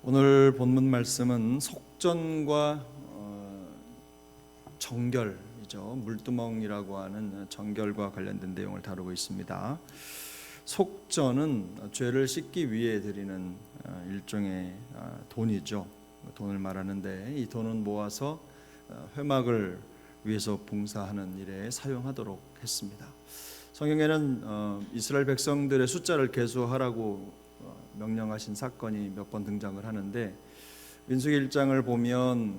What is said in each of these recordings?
오늘 본문 말씀은 속전과 정결이죠. 물두멍이라고 하는 정결과 관련된 내용을 다루고 있습니다. 속전은 죄를 씻기 위해 드리는 일종의 돈이죠. 돈을 말하는데 이 돈은 모아서 회막을 위해서 봉사하는 일에 사용하도록 했습니다. 성경에는 이스라엘 백성들의 숫자를 계수하라고 명령하신 사건이 몇 번 등장을 하는데, 민수기 1장을 보면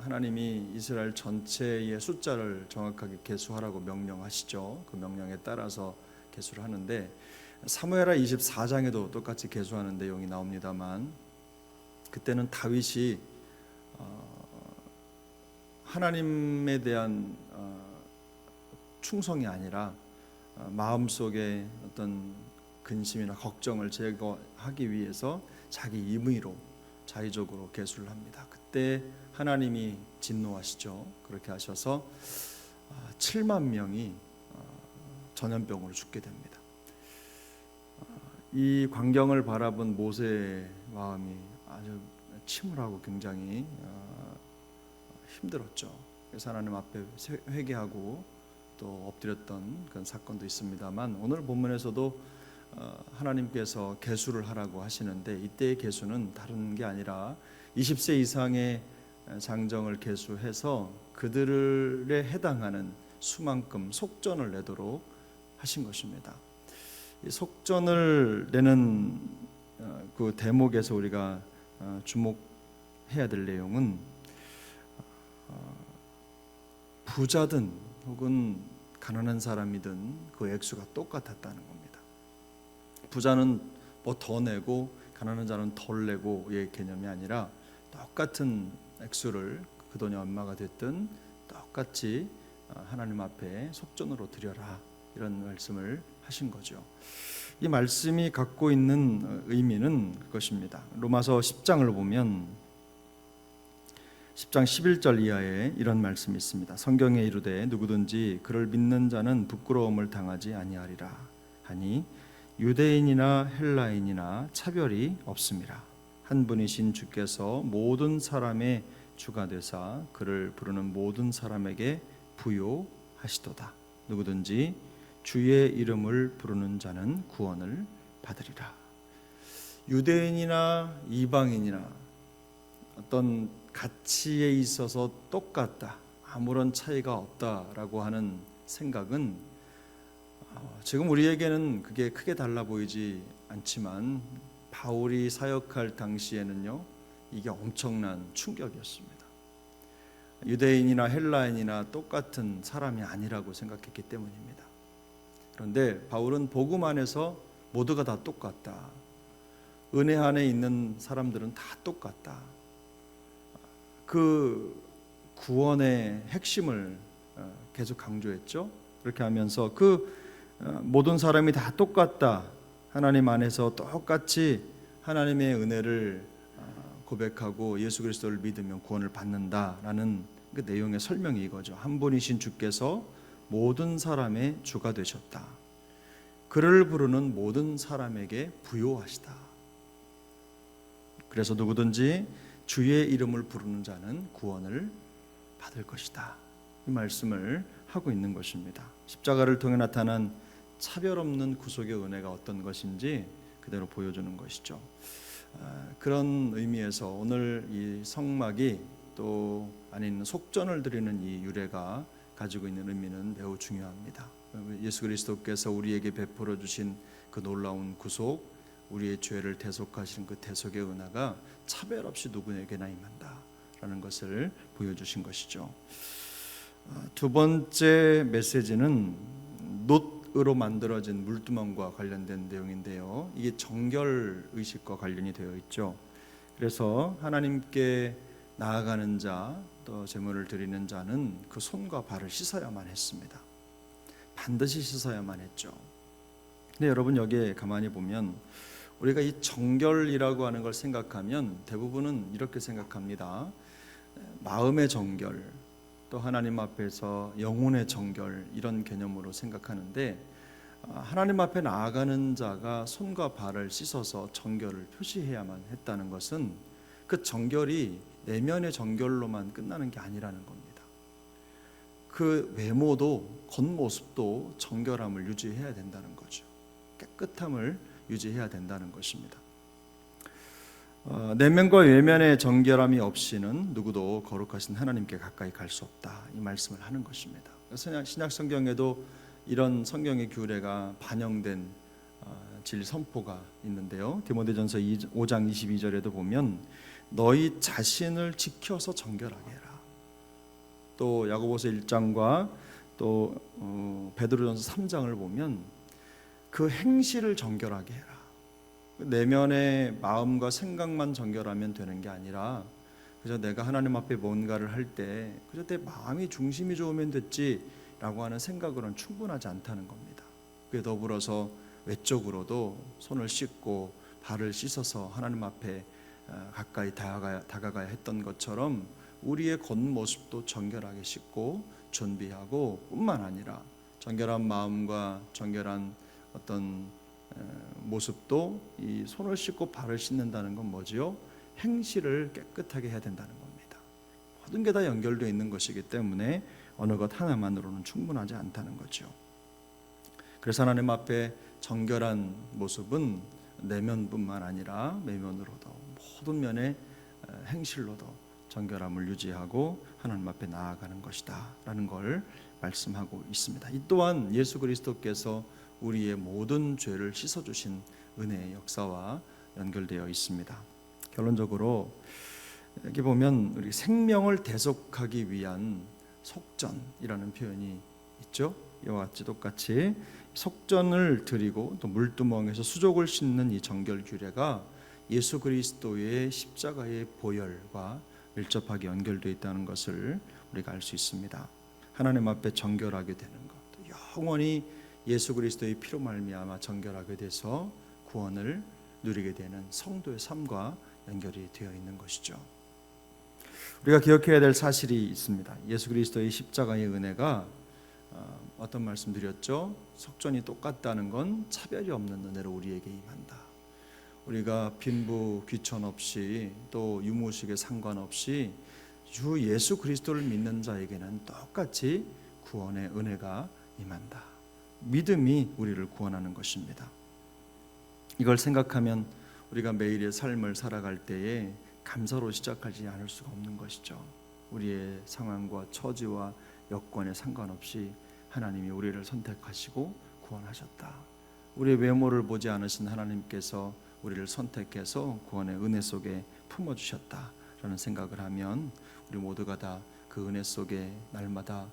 하나님이 이스라엘 전체의 숫자를 정확하게 계수하라고 명령하시죠. 그 명령에 따라서 계수를 하는데, 사무엘하 24장에도 똑같이 계수하는 내용이 나옵니다만, 그때는 다윗이 하나님에 대한 충성이 아니라 마음속에 어떤 근심이나 걱정을 제거하기 위해서 자기 임의로 자의적으로 계수를 합니다. 그때 하나님이 진노하시죠. 그렇게 하셔서 7만 명이 전염병으로 죽게 됩니다. 이 광경을 바라본 모세의 마음이 아주 침울하고 굉장히 힘들었죠. 그래서 하나님 앞에 회개하고 또 엎드렸던 그런 사건도 있습니다만, 오늘 본문에서도 하나님께서 계수를 하라고 하시는데, 이때의 계수는 다른 게 아니라 20세 이상의 장정을 계수해서 그들에 해당하는 수만큼 속전을 내도록 하신 것입니다. 이 속전을 내는 그 대목에서 우리가 주목해야 될 내용은 부자든 혹은 가난한 사람이든 그 액수가 똑같았다는 겁니다. 부자는 뭐 더 내고 가난한 자는 덜 내고의 개념이 아니라 똑같은 액수를, 그 돈이 얼마가 됐든 똑같이 하나님 앞에 속전으로 드려라, 이런 말씀을 하신 거죠. 이 말씀이 갖고 있는 의미는 그것입니다. 로마서 10장을 보면 10장 11절 이하에 이런 말씀이 있습니다. 성경에 이르되 누구든지 그를 믿는 자는 부끄러움을 당하지 아니하리라 하니 유대인이나 헬라인이나 차별이 없음이라. 한 분이신 주께서 모든 사람의 주가 되사 그를 부르는 모든 사람에게 부요하시도다. 누구든지 주의 이름을 부르는 자는 구원을 받으리라. 유대인이나 이방인이나 어떤 가치에 있어서 똑같다, 아무런 차이가 없다라고 하는 생각은 지금 우리에게는 그게 크게 달라 보이지 않지만, 바울이 사역할 당시에는요, 이게 엄청난 충격이었습니다. 유대인이나 헬라인이나 똑같은 사람이 아니라고 생각했기 때문입니다. 그런데 바울은 복음 안에서 모두가 다 똑같다, 은혜 안에 있는 사람들은 다 똑같다, 그 구원의 핵심을 계속 강조했죠. 그렇게 하면서 모든 사람이 다 똑같다, 하나님 안에서 똑같이 하나님의 은혜를 고백하고 예수 그리스도를 믿으면 구원을 받는다라는 그 내용의 설명이 이거죠. 한 분이신 주께서 모든 사람의 주가 되셨다. 그를 부르는 모든 사람에게 부요하시다. 그래서 누구든지 주의 이름을 부르는 자는 구원을 받을 것이다, 이 말씀을 하고 있는 것입니다. 십자가를 통해 나타난 차별 없는 구속의 은혜가 어떤 것인지 그대로 보여주는 것이죠. 그런 의미에서 오늘 이 성막이 또 안에 있는 속전을 드리는 이 유래가 가지고 있는 의미는 매우 중요합니다. 예수 그리스도께서 우리에게 베풀어 주신 그 놀라운 구속, 우리의 죄를 대속하신 그 대속의 은혜가 차별 없이 누구에게나 임한다라는 것을 보여주신 것이죠. 두 번째 메시지는 놋으로 만들어진 물두멍과 관련된 내용인데요, 이게 정결 의식과 관련이 되어 있죠. 그래서 하나님께 나아가는 자, 또 제물을 드리는 자는 그 손과 발을 씻어야만 했습니다. 반드시 씻어야만 했죠. 근데 여러분, 여기에 가만히 보면 우리가 이 정결이라고 하는 걸 생각하면 대부분은 이렇게 생각합니다. 마음의 정결, 또 하나님 앞에서 영혼의 정결, 이런 개념으로 생각하는데, 하나님 앞에 나아가는 자가 손과 발을 씻어서 정결을 표시해야만 했다는 것은 그 정결이 내면의 정결로만 끝나는 게 아니라는 겁니다. 그 외모도 겉모습도 정결함을 유지해야 된다는 거죠. 깨끗함을 유지해야 된다는 것입니다. 내면과 외면의 정결함이 없이는 누구도 거룩하신 하나님께 가까이 갈 수 없다, 이 말씀을 하는 것입니다. 신약 성경에도 이런 성경의 규례가 반영된 진리 선포가 있는데요. 디모데전서 5장 22절에도 보면 너희 자신을 지켜서 정결하게 해라. 또 야고보서 1장과 또 베드로전서 3장을 보면 그 행실을 정결하게 해라. 내면의 마음과 생각만 정결하면 되는 게 아니라 그저 내가 하나님 앞에 뭔가를 할 때 그저 내 마음이 중심이 좋으면 됐지라고 하는 생각으로는 충분하지 않다는 겁니다. 그에 더불어서 외적으로도 손을 씻고 발을 씻어서 하나님 앞에 가까이 다가가야 했던 것처럼 우리의 겉모습도 정결하게 씻고 준비하고 뿐만 아니라 정결한 마음과 정결한 어떤 모습도 이 손을 씻고 발을 씻는다는 건 뭐지요? 행실을 깨끗하게 해야 된다는 겁니다. 모든 게 다 연결되어 있는 것이기 때문에 어느 것 하나만으로는 충분하지 않다는 거죠. 그래서 하나님 앞에 정결한 모습은 내면뿐만 아니라 외면으로도 모든 면의 행실로도 정결함을 유지하고 하나님 앞에 나아가는 것이다 라는 걸 말씀하고 있습니다. 이 또한 예수 그리스도께서 우리의 모든 죄를 씻어주신 은혜의 역사와 연결되어 있습니다. 결론적으로 여기 보면 우리 생명을 대속하기 위한 속전이라는 표현이 있죠. 이와 같이 똑같이 속전을 드리고 또 물두멍에서 수족을 씻는 이 정결 규례가 예수 그리스도의 십자가의 보혈과 밀접하게 연결되어 있다는 것을 우리가 알 수 있습니다. 하나님 앞에 정결하게 되는 것, 영원히 예수 그리스도의 피로 말미암아 정결하게 돼서 구원을 누리게 되는 성도의 삶과 연결이 되어 있는 것이죠. 우리가 기억해야 될 사실이 있습니다. 예수 그리스도의 십자가의 은혜가 어떤 말씀 드렸죠? 속전이 똑같다는 건 차별이 없는 은혜로 우리에게 임한다. 우리가 빈부 귀천 없이 또 유무식에 상관없이 주 예수 그리스도를 믿는 자에게는 똑같이 구원의 은혜가 임한다. 믿음이 우리를 구원하는 것입니다. 이걸 생각하면 우리가 매일의 삶을 살아갈 때에 감사로 시작하지 않을 수가 없는 것이죠. 우리의 상황과 처지와 여건에 상관없이 하나님이 우리를 선택하시고 구원하셨다. 우리의 외모를 보지 않으신 하나님께서 우리를 선택해서 구원의 은혜 속에 품어주셨다라는 생각을 하면 우리 모두가 다 그 은혜 속에 날마다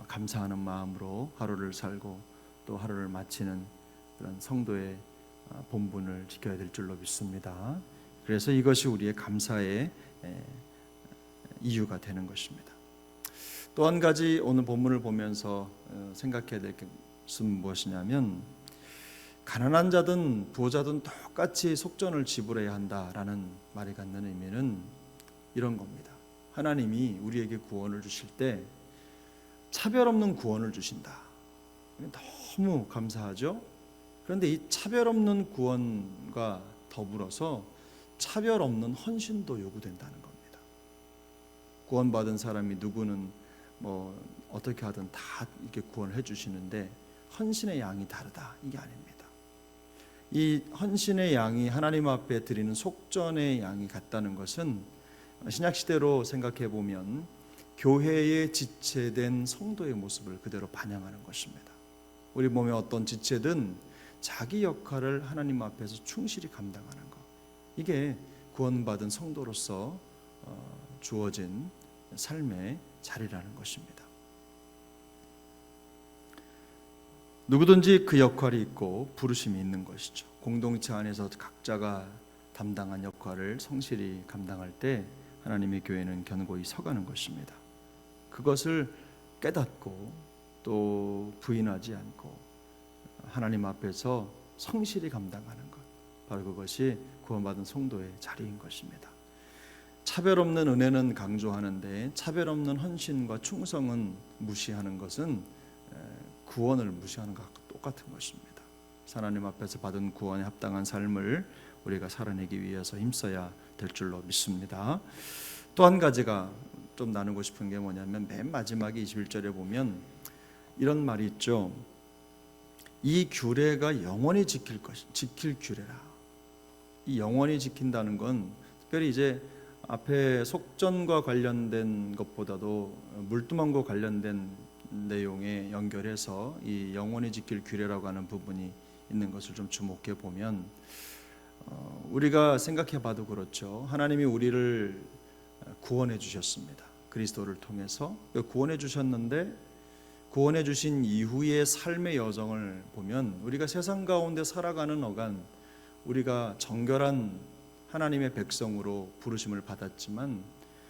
감사하는 마음으로 하루를 살고 또 하루를 마치는 그런 성도의 본분을 지켜야 될 줄로 믿습니다. 그래서 이것이 우리의 감사의 이유가 되는 것입니다. 또 한 가지 오늘 본문을 보면서 생각해야 될 것은 무엇이냐면 가난한 자든 부자든 똑같이 속전을 지불해야 한다라는 말이 갖는 의미는 이런 겁니다. 하나님이 우리에게 구원을 주실 때 차별 없는 구원을 주신다. 너무 감사하죠? 그런데 이 차별 없는 구원과 더불어서 차별 없는 헌신도 요구된다는 겁니다. 구원받은 사람이 누구는 뭐 어떻게 하든 다 이렇게 구원을 해주시는데 헌신의 양이 다르다, 이게 아닙니다. 이 헌신의 양이 하나님 앞에 드리는 속전의 양이 같다는 것은 신약시대로 생각해 보면 교회에 지체된 성도의 모습을 그대로 반영하는 것입니다. 우리 몸에 어떤 지체든 자기 역할을 하나님 앞에서 충실히 감당하는 것, 이게 구원받은 성도로서 주어진 삶의 자리라는 것입니다. 누구든지 그 역할이 있고 부르심이 있는 것이죠. 공동체 안에서 각자가 담당한 역할을 성실히 감당할 때 하나님의 교회는 견고히 서가는 것입니다. 그것을 깨닫고 또 부인하지 않고 하나님 앞에서 성실히 감당하는 것, 바로 그것이 구원받은 성도의 자리인 것입니다. 차별 없는 은혜는 강조하는데 차별 없는 헌신과 충성은 무시하는 것은 구원을 무시하는 것과 똑같은 것입니다. 하나님 앞에서 받은 구원에 합당한 삶을 우리가 살아내기 위해서 힘써야 될 줄로 믿습니다. 또 한 가지가 좀 나누고 싶은 게 뭐냐면 맨 마지막에 21절에 보면 이런 말이 있죠. 이 규례가 영원히 지킬 규례라. 이 영원히 지킨다는 건 특별히 이제 앞에 속전과 관련된 것보다도 물두멍과 관련된 내용에 연결해서 이 영원히 지킬 규례라고 하는 부분이 있는 것을 좀 주목해 보면 우리가 생각해 봐도 그렇죠. 하나님이 우리를 구원해 주셨습니다. 그리스도를 통해서 구원해 주셨는데 구원해 주신 이후의 삶의 여정을 보면 우리가 세상 가운데 살아가는 어간 우리가 정결한 하나님의 백성으로 부르심을 받았지만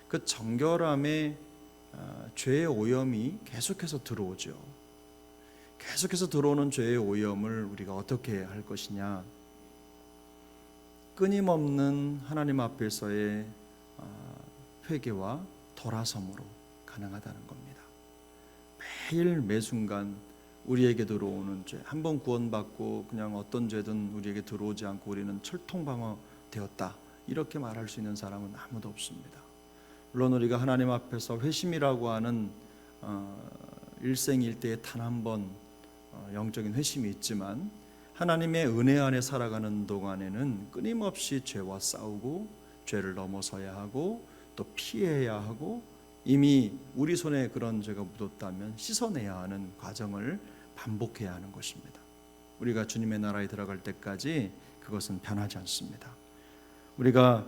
그 정결함에 죄의 오염이 계속해서 들어오죠. 계속해서 들어오는 죄의 오염을 우리가 어떻게 할 것이냐. 끊임없는 하나님 앞에서의 회개와 돌아섬으로 가능하다는 겁니다. 매일 매순간 우리에게 들어오는 죄, 한번 구원받고 그냥 어떤 죄든 우리에게 들어오지 않고 우리는 철통방어 되었다, 이렇게 말할 수 있는 사람은 아무도 없습니다. 물론 우리가 하나님 앞에서 회심이라고 하는 일생일대에 단 한 번 영적인 회심이 있지만 하나님의 은혜 안에 살아가는 동안에는 끊임없이 죄와 싸우고 죄를 넘어서야 하고 또 피해야 하고 이미 우리 손에 그런 죄가 묻었다면 씻어내야 하는 과정을 반복해야 하는 것입니다. 우리가 주님의 나라에 들어갈 때까지 그것은 변하지 않습니다. 우리가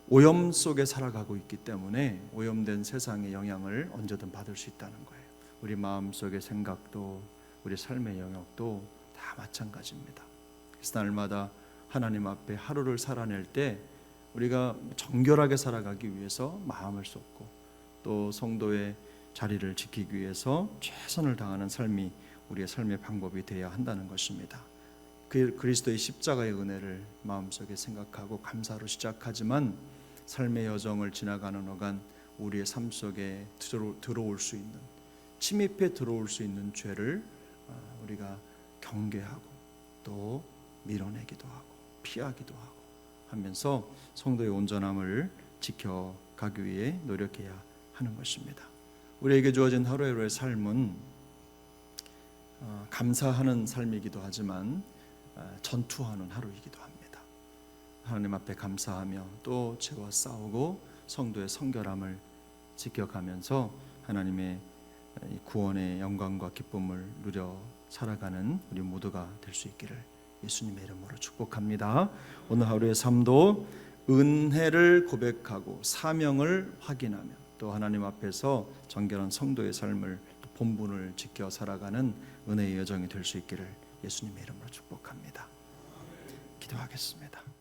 오염 속에 살아가고 있기 때문에 오염된 세상의 영향을 언제든 받을 수 있다는 거예요. 우리 마음속의 생각도 우리 삶의 영역도 다 마찬가지입니다. 그래서 날마다 하나님 앞에 하루를 살아낼 때 우리가 정결하게 살아가기 위해서 마음을 쏟고 또 성도의 자리를 지키기 위해서 최선을 다하는 삶이 우리의 삶의 방법이 되어야 한다는 것입니다. 그리스도의 십자가의 은혜를 마음속에 생각하고 감사로 시작하지만 삶의 여정을 지나가는 어간 우리의 삶 속에 들어올 수 있는, 침입해 들어올 수 있는 죄를 우리가 경계하고 또 밀어내기도 하고 피하기도 하고 하면서 성도의 온전함을 지켜가기 위해 노력해야 하는 것입니다. 우리에게 주어진 하루하루의 삶은 감사하는 삶이기도 하지만 전투하는 하루이기도 합니다. 하나님 앞에 감사하며 또 죄와 싸우고 성도의 성결함을 지켜가면서 하나님의 구원의 영광과 기쁨을 누려 살아가는 우리 모두가 될 수 있기를 예수님의 이름으로 축복합니다. 오늘 하루의 삶도 은혜를 고백하고 사명을 확인하며 또 하나님 앞에서 정결한 성도의 삶을 본분을 지켜 살아가는 은혜의 여정이 될 수 있기를 예수님의 이름으로 축복합니다. 기도하겠습니다.